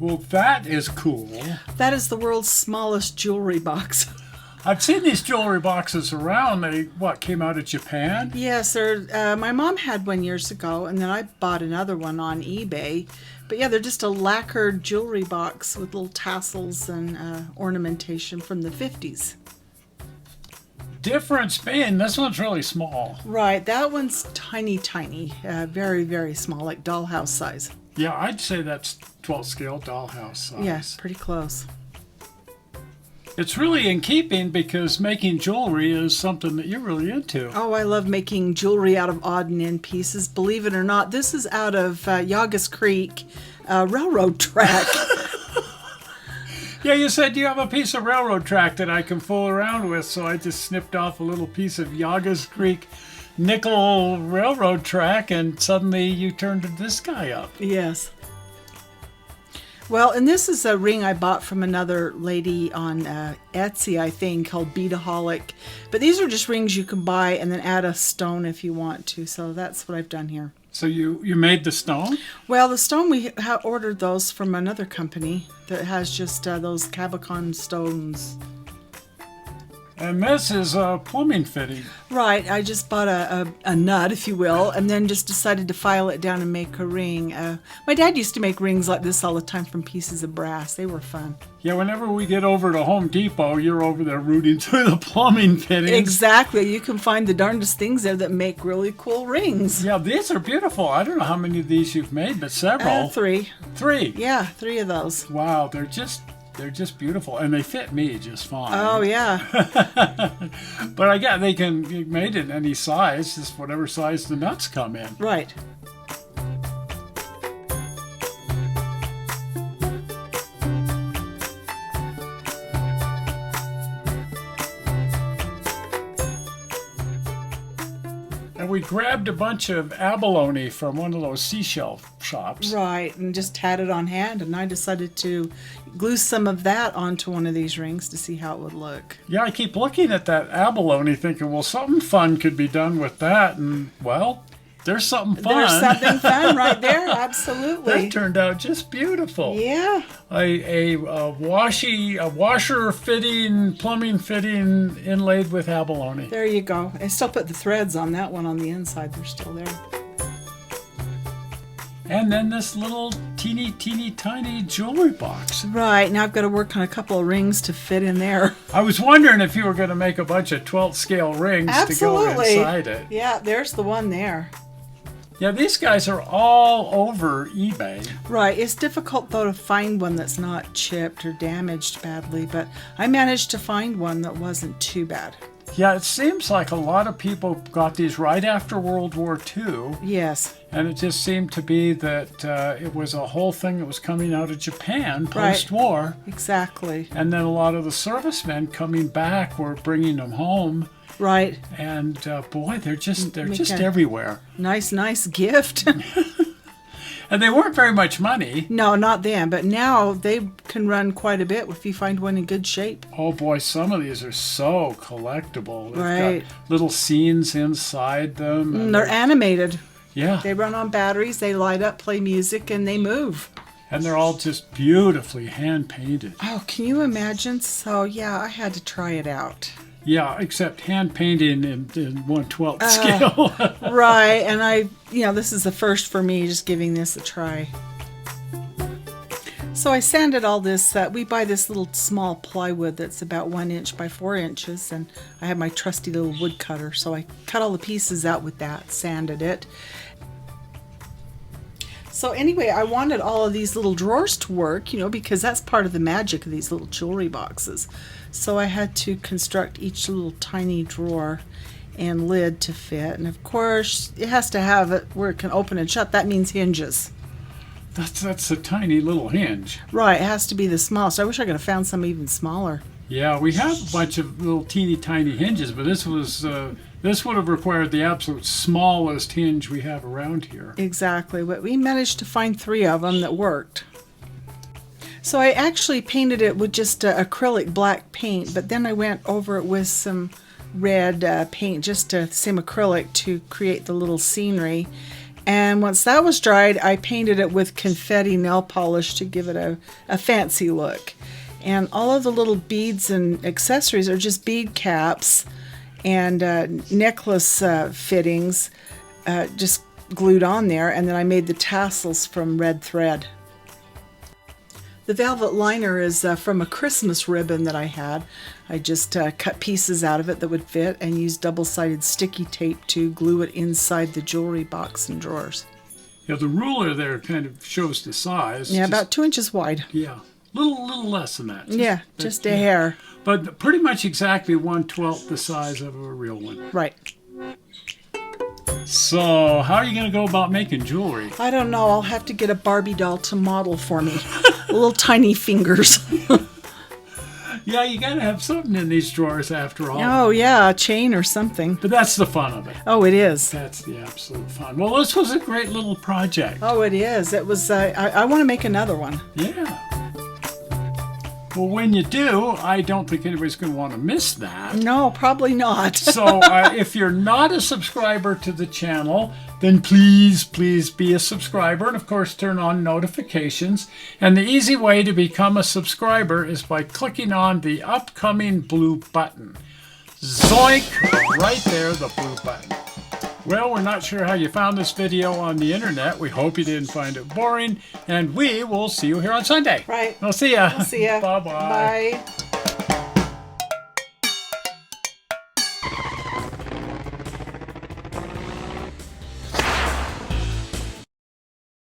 Well, that is cool. That is the world's smallest jewelry box. I've seen these jewelry boxes around. They, came out of Japan? Yes, my mom had one years ago, and then I bought another one on eBay. But yeah, they're just a lacquered jewelry box with little tassels and ornamentation from the 50s. Difference being, this one's really small. Right, that one's tiny, very, very small, like dollhouse size. Yeah, I'd say that's 12th scale dollhouse size. Yes, pretty close. It's really in keeping because making jewelry is something that you're really into. Oh, I love making jewelry out of odd and end pieces. Believe it or not, this is out of Yagas Creek railroad track. Yeah, you said you have a piece of railroad track that I can fool around with, so I just snipped off a little piece of Yagas Creek nickel railroad track, and suddenly you turned this guy up. Yes. Well, and this is a ring I bought from another lady on Etsy, I think, called Beataholic. But these are just rings you can buy and then add a stone if you want to. So that's what I've done here. So you made the stone? Well, the stone, we ordered those from another company that has just those Cavacon stones. And this is a plumbing fitting. Right. I just bought a nut, if you will, and then just decided to file it down and make a ring. My dad used to make rings like this all the time from pieces of brass. They were fun. Yeah, whenever we get over to Home Depot, you're over there rooting through the plumbing fittings. Exactly. You can find the darndest things there that make really cool rings. Yeah, these are beautiful. I don't know how many of these you've made, but several. 3. 3? Yeah, 3 of those. Wow, they're just beautiful, and they fit me just fine. Oh, yeah. But I got they can be made in any size, just whatever size the nuts come in. Right. And we grabbed a bunch of abalone from one of those seashell shops. Right, and just had it on hand, and I decided to glue some of that onto one of these rings to see how it would look. Yeah, I keep looking at that abalone thinking, well, something fun could be done with that, and, well, there's something fun. There's something fun right there, absolutely. That turned out just beautiful. Yeah. A washer fitting, plumbing fitting inlaid with abalone. There you go. I still put the threads on that one on the inside. They're still there. And then this little teeny tiny jewelry box. Right. Now I've got to work on a couple of rings to fit in there. I was wondering if you were going to make a bunch of 12th scale rings to go inside it. Yeah, there's the one there. Yeah, these guys are all over eBay. Right. It's difficult, though, to find one that's not chipped or damaged badly, but I managed to find one that wasn't too bad. Yeah, it seems like a lot of people got these right after World War II. Yes. And it just seemed to be that it was a whole thing that was coming out of Japan post-war. Right. Exactly. And then a lot of the servicemen coming back were bringing them home. Right. And boy, they're just everywhere. Nice gift. And they weren't very much money. No, not then. But now they can run quite a bit if you find one in good shape. Oh boy, some of these are so collectible. They've got little scenes inside them. And they're animated. Yeah. They run on batteries, they light up, play music, and they move. And they're all just beautifully hand-painted. Oh, can you imagine? So, yeah, I had to try it out. Yeah, except hand-painting in 1/12 scale. Right, and this is the first for me, just giving this a try. So I sanded all this. We buy this little small plywood that's about 1 inch by 4 inches, and I have my trusty little wood cutter. So I cut all the pieces out with that, sanded it. So anyway, I wanted all of these little drawers to work, because that's part of the magic of these little jewelry boxes. So I had to construct each little tiny drawer and lid to fit. And of course, it has to have it where it can open and shut. That means hinges. That's a tiny little hinge. Right, it has to be the smallest. I wish I could have found some even smaller. Yeah, we have a bunch of little teeny tiny hinges, but this would have required the absolute smallest hinge we have around here. Exactly, but we managed to find 3 of them that worked. So I actually painted it with just acrylic black paint, but then I went over it with some red paint, just the same acrylic, to create the little scenery. And once that was dried, I painted it with confetti nail polish to give it a fancy look. And all of the little beads and accessories are just bead caps and necklace fittings just glued on there. And then I made the tassels from red thread. The velvet liner is from a Christmas ribbon that I had. I just cut pieces out of it that would fit and used double-sided sticky tape to glue it inside the jewelry box and drawers. Yeah, the ruler there kind of shows the size. Yeah, about 2 inches wide. Yeah, little less than that. Just a hair. But pretty much exactly 1/12 the size of a real one. Right. So, how are you going to go about making jewelry? I don't know. I'll have to get a Barbie doll to model for me. Little tiny fingers. Yeah, you got to have something in these drawers after all. Oh, yeah, a chain or something. But that's the fun of it. Oh, it is. That's the absolute fun. Well, this was a great little project. Oh, it is. It was. I want to make another one. Yeah. Well, when you do, I don't think anybody's going to want to miss that. No, probably not. So if you're not a subscriber to the channel, then please be a subscriber. And, of course, turn on notifications. And the easy way to become a subscriber is by clicking on the upcoming blue button. Zoink! Right there, the blue button. Well, we're not sure how you found this video on the internet. We hope you didn't find it boring. And we will see you here on Sunday. Right. We'll see ya. See ya. Bye-bye. Bye.